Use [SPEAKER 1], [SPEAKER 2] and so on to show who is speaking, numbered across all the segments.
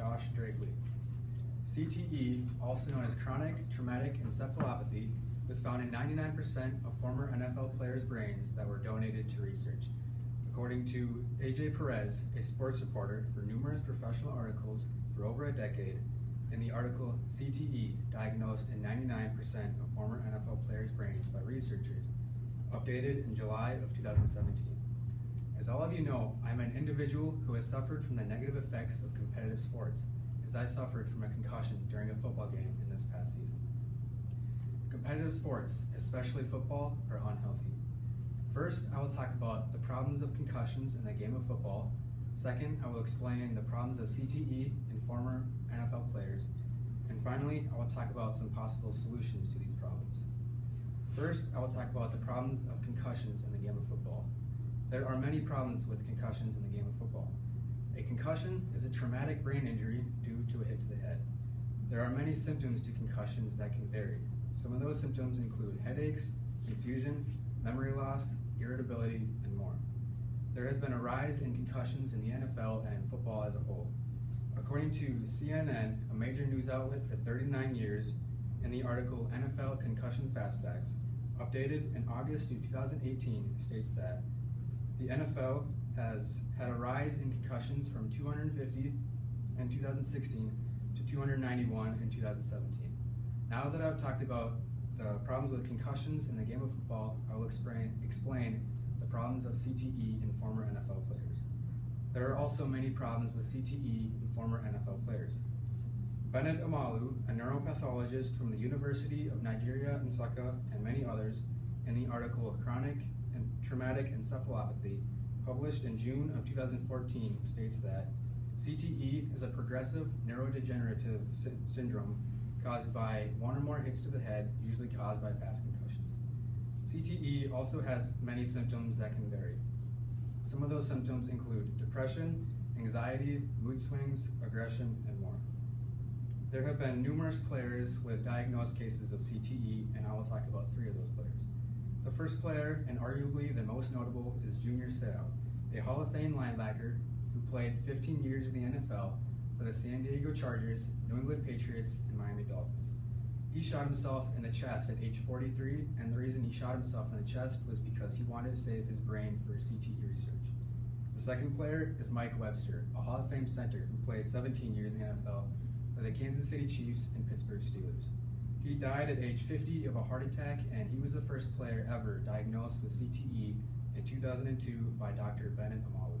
[SPEAKER 1] Josh Drackley. CTE, also known as chronic traumatic encephalopathy, was found in 99% of former NFL players' brains that were donated to research. According to AJ Perez, a sports reporter for numerous professional articles for over a decade, in the article CTE diagnosed in 99% of former NFL players' brains by researchers, updated in July of 2017. As all of you know, I'm an individual who has suffered from the negative effects of competitive sports, as I suffered from a concussion during a football game in this past season. Competitive sports, especially football, are unhealthy. First, I will talk about the problems of concussions in the game of football. Second, I will explain the problems of CTE in former NFL players. And finally, I will talk about some possible solutions to these problems. First, I will talk about the problems of concussions in the game of football. There are many problems with concussions in the game of football. A concussion is a traumatic brain injury due to a hit to the head. There are many symptoms to concussions that can vary. Some of those symptoms include headaches, confusion, memory loss, irritability, and more. There has been a rise in concussions in the NFL and in football as a whole. According to CNN, a major news outlet for 39 years, in the article NFL Concussion Fast Facts, updated in August of 2018, states that the NFL has had a rise in concussions from 250 in 2016 to 291 in 2017. Now that I've talked about the problems with concussions in the game of football, I will explain the problems of CTE in former NFL players. There are also many problems with CTE in former NFL players. Bennett Amalu, a neuropathologist from the University of Nigeria Nsukka, and many others, in the article Chronic and Traumatic Encephalopathy, published in June of 2014, states that CTE is a progressive neurodegenerative syndrome caused by one or more hits to the head, usually caused by past concussions. CTE also has many symptoms that can vary. Some of those symptoms include depression, anxiety, mood swings, aggression, and more. There have been numerous players with diagnosed cases of CTE, and I will talk about 3 of those players. The first player, and arguably the most notable, is Junior Seau, a Hall of Fame linebacker who played 15 years in the NFL for the San Diego Chargers, New England Patriots, and Miami Dolphins. He shot himself in the chest at age 43, and the reason he shot himself in the chest was because he wanted to save his brain for CTE research. The second player is Mike Webster, a Hall of Fame center who played 17 years in the NFL for the Kansas City Chiefs and Pittsburgh Steelers. He died at age 50 of a heart attack, and he was the first player ever diagnosed with CTE in 2002 by Dr. Bennett Amalu.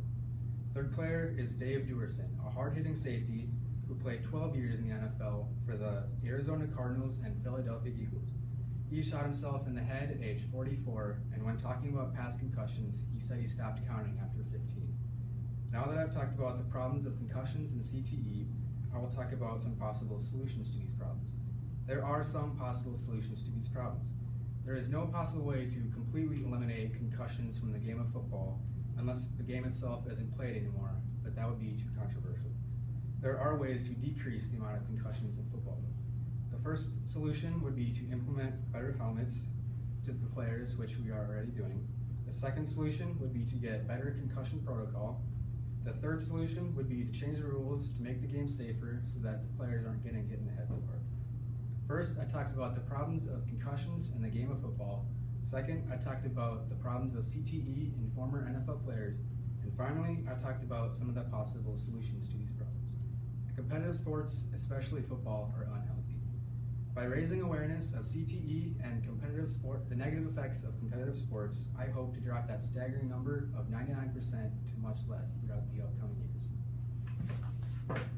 [SPEAKER 1] Third player is Dave Duerson, a hard-hitting safety who played 12 years in the NFL for the Arizona Cardinals and Philadelphia Eagles. He shot himself in the head at age 44, and when talking about past concussions, he said he stopped counting after 15. Now that I've talked about the problems of concussions and CTE, I will talk about some possible solutions to these problems. There are some possible solutions to these problems. There is no possible way to completely eliminate concussions from the game of football unless the game itself isn't played anymore, but that would be too controversial. There are ways to decrease the amount of concussions in football, though. The first solution would be to implement better helmets to the players, which we are already doing. The second solution would be to get better concussion protocol. The third solution would be to change the rules to make the game safer so that the players aren't getting hit in the head so hard. First, I talked about the problems of concussions in the game of football. Second, I talked about the problems of CTE in former NFL players. And finally, I talked about some of the possible solutions to these problems. Competitive sports, especially football, are unhealthy. By raising awareness of CTE and competitive sport, the negative effects of competitive sports, I hope to drop that staggering number of 99% to much less throughout the upcoming years.